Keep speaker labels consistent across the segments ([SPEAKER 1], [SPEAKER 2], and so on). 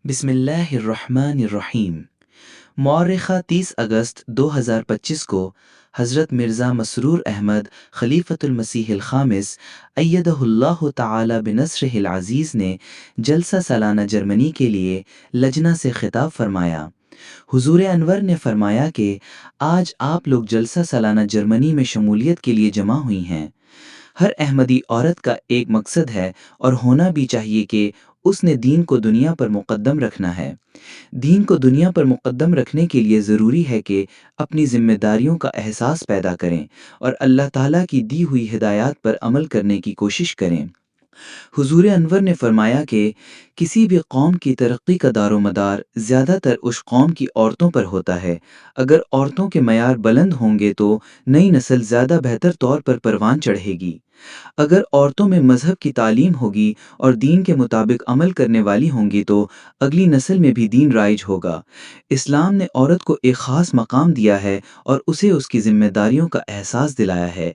[SPEAKER 1] बिस्मिल्लाहिर्रहमानिर्रहीम। मौर्रिखा 30 अगस्त 2025 को हज़रत मिर्ज़ा मसरूर अहमद खलीफतुल मसीहिल ख़ामिस अय्यदहुल्लाहु तआला बिनस्रिहिल अज़ीज़ ने जलसा सालाना जर्मनी के लिए लजना से खिताब फरमाया। हुजूर अनवर ने फरमाया कि आज आप लोग जलसा सालाना जर्मनी में शमूलियत के लिए जमा हुई हैं। हर अहमदी औरत का एक मकसद है और होना भी चाहिए कि उसने दीन को दुनिया पर मुक़द्दम रखना है। दीन को दुनिया पर मुक़द्दम रखने के लिए ज़रूरी है कि अपनी ज़िम्मेदारियों का एहसास पैदा करें और अल्लाह ताला की दी हुई हिदायत पर अमल करने की कोशिश करें। हुजूर अनवर ने फरमाया कि किसी भी कौम की तरक्की का दारोमदार ज़्यादातर उस कौम की औरतों पर होता है। अगर औरतों के मयार बुलंद होंगे तो नई नस्ल ज़्यादा बेहतर तौर पर परवान चढ़ेगी। अगर औरतों में मज़हब की तालीम होगी और दीन के मुताबिक अमल करने वाली होंगी तो अगली नस्ल में भी दीन राइज होगा। इस्लाम ने औरत को एक ख़ास मकाम दिया है और उसे उसकी ज़िम्मेदारियों का एहसास दिलाया है।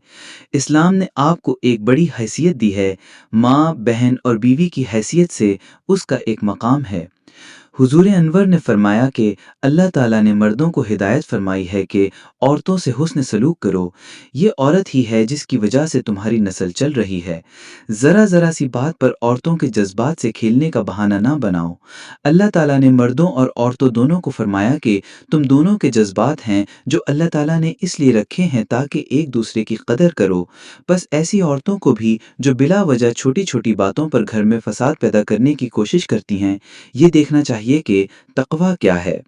[SPEAKER 1] इस्लाम ने आपको एक बड़ी हैसियत दी है। माँ, बहन और बीवी की हैसियत से उसका एक मकाम है। हुजूर अनवर ने फरमाया कि अल्लाह ताला ने मर्दों को हिदायत फरमाई है कि औरतों से हुस्न सलूक करो। ये औरत ही है जिसकी वजह से तुम्हारी नस्ल चल रही है। ज़रा ज़रा सी बात पर औरतों के जज्बात से खेलने का बहाना ना बनाओ। अल्लाह ताला ने मर्दों और औरतों दोनों को फरमाया कि तुम दोनों के जज्बात हैं जो अल्लाह ताला ने इसलिए रखे हैं ताकि एक दूसरे की कदर करो। बस ऐसी औरतों को भी जो बिला वजह छोटी छोटी बातों पर घर में फसाद पैदा करने की कोशिश करती हैं, ये देखना चाहिए कि तकवा क्या है।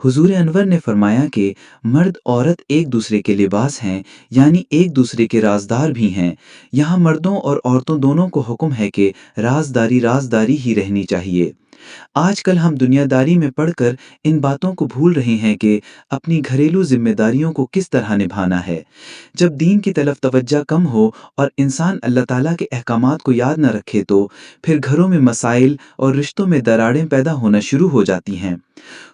[SPEAKER 1] हुजूर अनवर ने फरमाया कि मर्द औरत एक दूसरे के लिबास हैं, यानी एक दूसरे के राजदार भी हैं। यहाँ मर्दों और औरतों दोनों को हुक्म है कि राजदारी राजदारी ही रहनी चाहिए। आजकल हम दुनियादारी में पढ़कर इन बातों को भूल रहे हैं कि अपनी घरेलू जिम्मेदारियों को किस तरह निभाना है। जब दीन की तरफ तवज्जो कम हो और इंसान अल्लाह ताला के अहकामात को याद न रखे तो फिर घरों में मसाइल और रिश्तों में दरारें पैदा होना शुरू हो जाती हैं।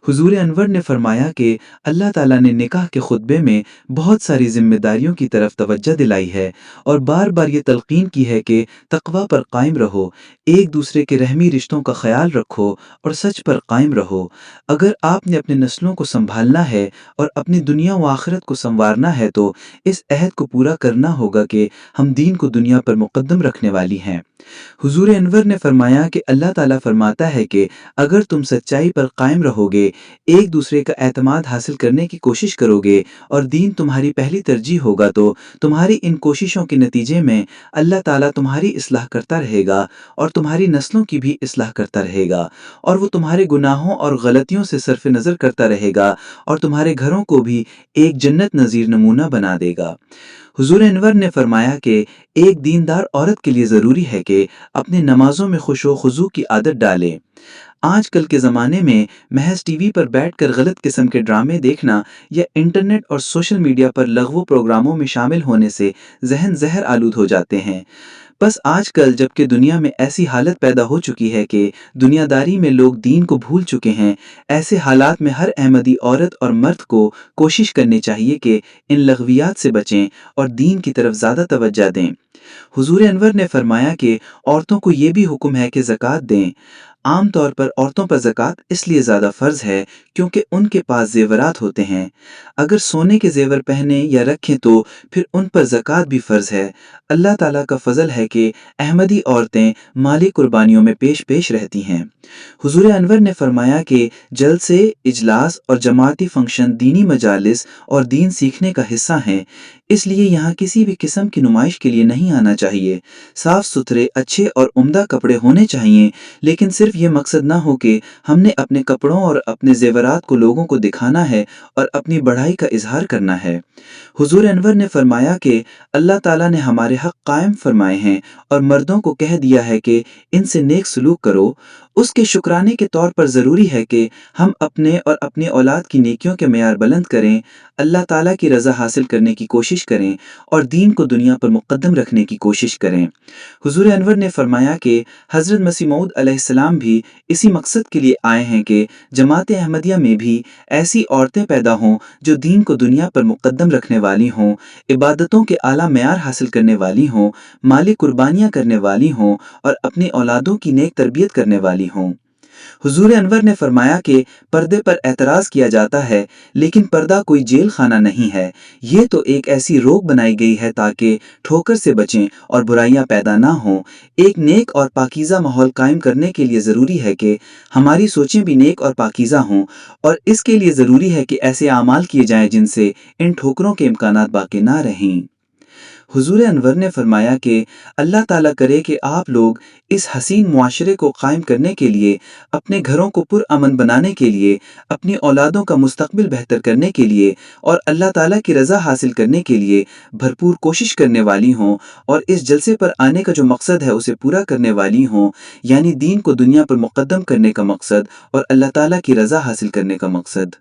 [SPEAKER 1] हुजूर अनवर ने फरमाया कि अल्लाह ताला ने निकाह के खुतबे में बहुत सारी जिम्मेदारियों की तरफ तवज्जो दिलाई है और बार बार ये तलकीन की है कि तकवा पर कायम रहो, एक दूसरे के रहमी रिश्तों का ख्याल रखो और सच पर कायम रहो। अगर आपने अपने नस्लों को संभालना है और अपनी दुनिया व आखिरत को संवारना है तो इस अहद को पूरा करना होगा कि हम दीन को दुनिया पर मुकद्दम रखने वाली हैं। हुजूर अनवर ने फरमाया कि अल्लाह ताला फरमाता है कि अगर तुम सच्चाई पर कायम रहोगे, एक दूसरे का एतमाद हासिल करने की कोशिश करोगे और दीन तुम्हारी पहली तरजीह होगा तो तुम्हारी इन कोशिशों के नतीजे में अल्लाह ताला तुम्हारी इस्लाह करता रहेगा और तुम्हारी नस्लों की भी इस्लाह करता रहेगा और वो तुम्हारे गुनाहों और गलतियों से सरफ नज़र करता रहेगा और तुम्हारे घरों को भी एक जन्नत नज़ीर नमूना बना देगा। हुजूर अनवर ने फरमाया कि एक दीनदार औरत के लिए ज़रूरी है कि अपनी नमाजों में खुशो खुजू की आदत डाले। आजकल के ज़माने में महज टीवी पर बैठकर गलत किस्म के ड्रामे देखना या इंटरनेट और सोशल मीडिया पर लग़्व प्रोग्रामों में शामिल होने से जहन जहर आलूद हो जाते हैं। बस आजकल जबकि दुनिया में ऐसी हालत पैदा हो चुकी है कि दुनियादारी में लोग दीन को भूल चुके हैं, ऐसे हालात में हर अहमदी औरत और मर्द को कोशिश करनी चाहिए कि इन लग़वियात से बचें और दीन की तरफ ज़्यादा तवज्जो दें। हुजूर अनवर ने फरमाया कि औरतों को ये भी हुक्म है कि ज़कात दें। आम तौर पर औरतों पर ज़कात इसलिए ज़्यादा फ़र्ज़ है क्योंकि उनके पास ज़ेवरात होते हैं। अगर सोने के ज़ेवर पहने या रखें तो फिर उन पर ज़कात भी फ़र्ज़ है। अल्लाह ताला का फ़ज़ल है कि अहमदी औरतें माली कुर्बानियों में पेश पेश रहती हैं। हुजूर अनवर ने फरमाया कि जलसे, इजलास और जमाती फ़ंक्शन दीनी मजालिस और दीन सीखने का हिस्सा हैं, इसलिए यहाँ किसी भी किस्म की नुमाइश के लिए नहीं आना चाहिए। साफ़ सुथरे, अच्छे और उम्दा कपड़े होने चाहिए, लेकिन सिर्फ ये मकसद ना हो कि हमने अपने कपड़ों और अपने ज़ेवरात को लोगों को दिखाना है और अपनी बढ़ाई का इजहार करना है। हुजूर अनवर ने फरमाया कि अल्लाह ताला ने हमारे हक़ कायम फरमाए हैं और मर्दों को कह दिया है कि इनसे नेक सलूक करो। उसके शुक्राने के तौर पर ज़रूरी है कि हम अपने और अपनी औलाद की नेकियों के मयार बुलंद करें, अल्लाह ताला की रज़ा हासिल करने की कोशिश करें और दीन को दुनिया पर मुक़द्दम रखने की कोशिश करें। हुजूर अनवर ने फरमाया कि हज़रत मसीह मऊद अलैहिस्सलाम भी इसी मकसद के लिए आए हैं कि जमात अहमदिया में भी ऐसी औरतें पैदा हों जो दीन को दुनिया पर मुक़द्दम रखने वाली हों, इबादतों के आला मयार हासिल करने वाली हों, माली कुर्बानियाँ करने वाली हों और अपनी औलादों की नेक तरबियत करने वाली हों। حضور انور نے فرمایا کہ پردے پر اعتراض کیا جاتا ہے، لیکن پردہ کوئی جیل خانہ نہیں ہے، یہ تو ایک ایسی روک بنائی گئی ہے تاکہ ٹھوکر سے بچیں اور برائیاں پیدا نہ ہوں۔ ایک نیک اور پاکیزہ ماحول قائم کرنے کے لیے ضروری ہے کہ ہماری سوچیں بھی نیک اور پاکیزہ ہوں، اور اس کے لیے ضروری ہے کہ ایسے اعمال کیے جائیں جن سے ان ٹھوکروں کے امکانات باقی نہ رہیں۔ حضور انور نے فرمایا کہ اللہ تعالیٰ کرے کہ آپ لوگ اس حسین معاشرے کو قائم کرنے کے لیے، اپنے گھروں کو پرامن بنانے کے لیے، اپنی اولادوں کا مستقبل بہتر کرنے کے لیے اور اللہ تعالیٰ کی رضا حاصل کرنے کے لیے بھرپور کوشش کرنے والی ہوں، اور اس جلسے پر آنے کا جو مقصد ہے اسے پورا کرنے والی ہوں، یعنی دین کو دنیا پر مقدم کرنے کا مقصد اور اللہ تعالیٰ کی رضا حاصل کرنے کا مقصد۔